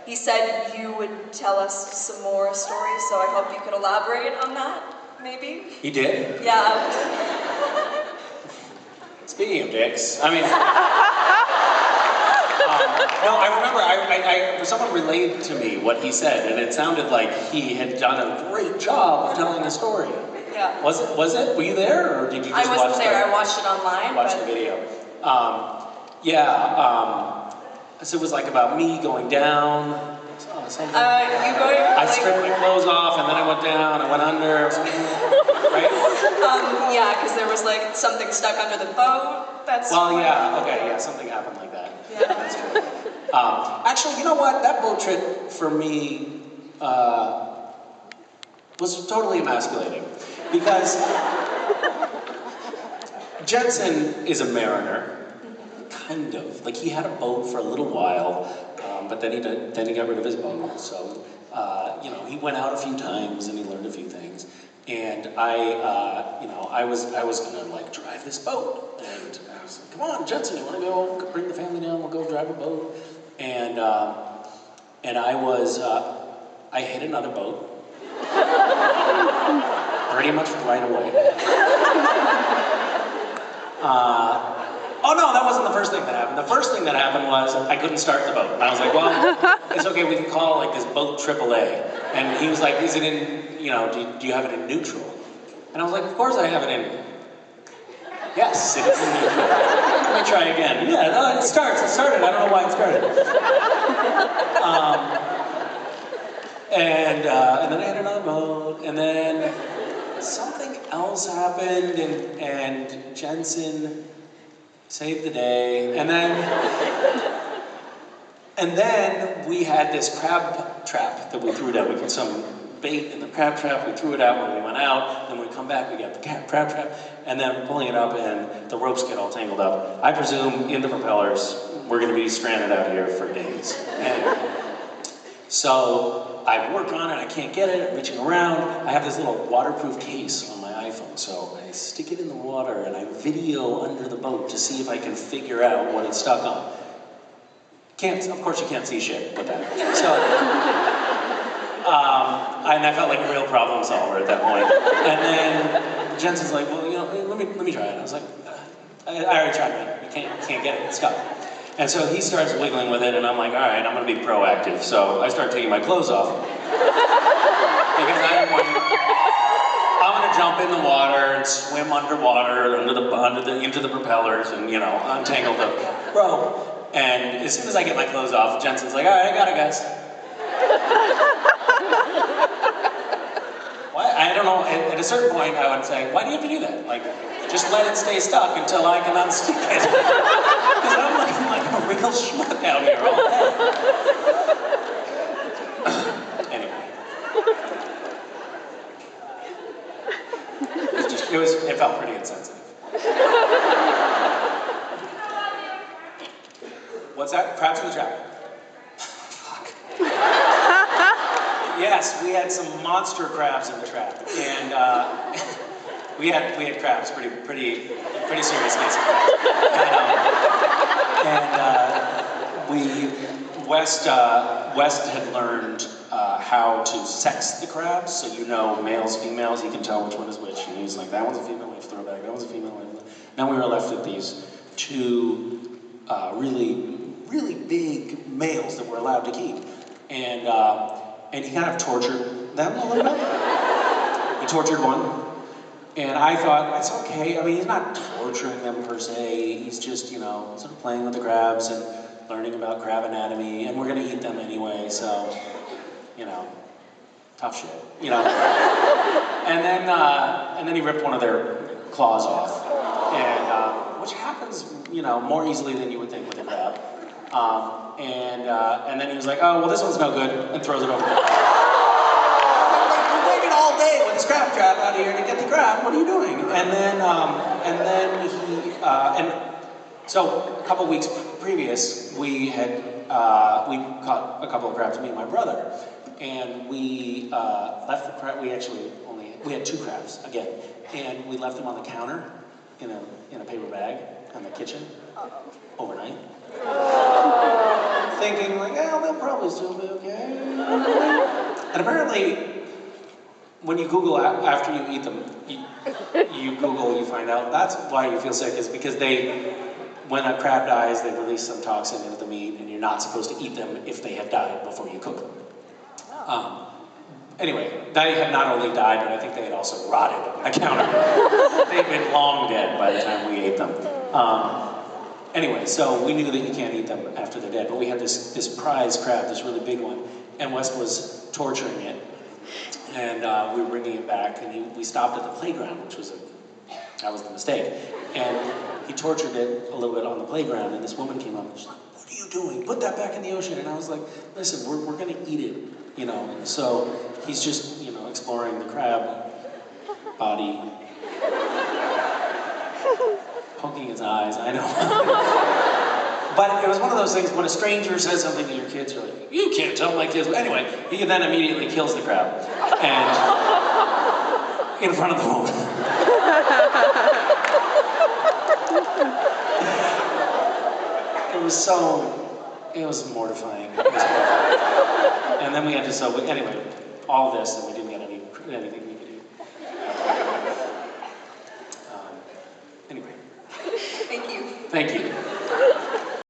he said you would tell us some more stories, so I hope you could elaborate on that, maybe? He did? Yeah. Speaking of dicks, I mean... no, I remember, someone relayed to me what he said, and it sounded like he had done a great job of telling the story. Yeah. Was it? Were you there, or did you just watch I wasn't there, I watched it online. Watched the video. So it was like about me going down, something. I stripped my clothes off, and then I went down, I went under, right? Yeah, because there was like something stuck under the boat. Something happened like that. Yeah. That's true. Actually, you know what? That boat trip for me was totally emasculating. Because Jensen is a mariner, kind of. Like, he had a boat for a little while, but then he got rid of his boat. So, he went out a few times and he learned a few things. And I was gonna like drive this boat, and I was like, "Come on, Jensen, you want to go bring the family down? We'll go drive a boat." And I hit another boat, pretty much right away. Oh no, that wasn't the first thing that happened. The first thing that happened was I couldn't start the boat, and I was like, "Well, it's okay. We can call like this boat AAA." And he was like, "Is it in? Do you have it in neutral?" And I was like, "Of course I have it in." Yes, it is in neutral. Let me try again. Yeah, no, it started. I don't know why it started. And then I had another boat, and then something else happened, and Jensen saved the day, and then we had this crab trap that we threw down. We put some bait in the crab trap, we threw it out when we went out, then we come back, we got the crab trap, and then pulling it up, and the ropes get all tangled up. I presume in the propellers, we're gonna be stranded out here for days. And so I work on it, I can't get it, I'm reaching around. I have this little waterproof case on my iPhone, so I stick it in the water and I video under the boat to see if I can figure out what it's stuck on. Of course you can't see shit with that. So, and I felt like a real problem solver at that point. And then Jensen's like, "Well, let me try it." I was like, I already tried it. You can't get it. It's stuck. And so he starts wiggling with it, and I'm like, all right, I'm going to be proactive. So I start taking my clothes off. Because I'm going to jump in the water and swim underwater into the propellers and, untangle the rope. And as soon as I get my clothes off, Jensen's like, all right, I got it, guys. I don't know, at a certain point I would say, why do you have to do that? Like, just let it stay stuck until I can unstick it. Because I'm looking like a real schmuck out here all day. Anyway. It felt pretty insensitive. What's that? Crabs in the trap. Fuck. Yes, we had some monster crabs in the trap, and we had crabs, pretty serious case of crabs. West had learned how to sex the crabs, so males, females, he can tell which one is which, and he was like, that one's a female, we have to throw it back, that one's a female. Now we were left with these two really big males that we're allowed to keep, and he kind of tortured them a little bit. He tortured one. And I thought, it's okay. I mean, he's not torturing them per se. He's just, sort of playing with the crabs and learning about crab anatomy. And we're going to eat them anyway, so, tough shit, And then he ripped one of their claws off, and which happens, more easily than you would think with a crab. And then he was like, oh, well, this one's no good, and throws it over there. All day with this crab trap out here to get the crab. What are you doing? So a couple weeks previous, we caught a couple of crabs, me and my brother, and we left the crab. We had two crabs again, and we left them on the counter in a paper bag in the kitchen overnight. thinking like, oh, they'll probably still be okay. And apparently, when you Google after you eat them, you Google, you find out that's why you feel sick, is because when a crab dies, they release some toxin into the meat, and you're not supposed to eat them if they have died before you cook them. Anyway, they had not only died, but I think they had also rotted on the counter. They'd been long dead by the time we ate them. Anyway, so we knew that you can't eat them after they're dead, but we had this prize crab, this really big one, and Wes was torturing it, and we were bringing it back, and we stopped at the playground, which was that was the mistake. And he tortured it a little bit on the playground, and this woman came up and she's like, "What are you doing? Put that back in the ocean." And I was like, "Listen, we're gonna eat it, you know." And so he's just, you know, exploring the crab body, poking his eyes, I know. But it was one of those things, when a stranger says something to your kids, you're like, "You can't tell my kids." Anyway, he then immediately kills the crab. And in front of the woman. It was mortifying. And then we had to, anyway, all this, and we didn't get anything we could eat. Anyway. Thank you. Thank you.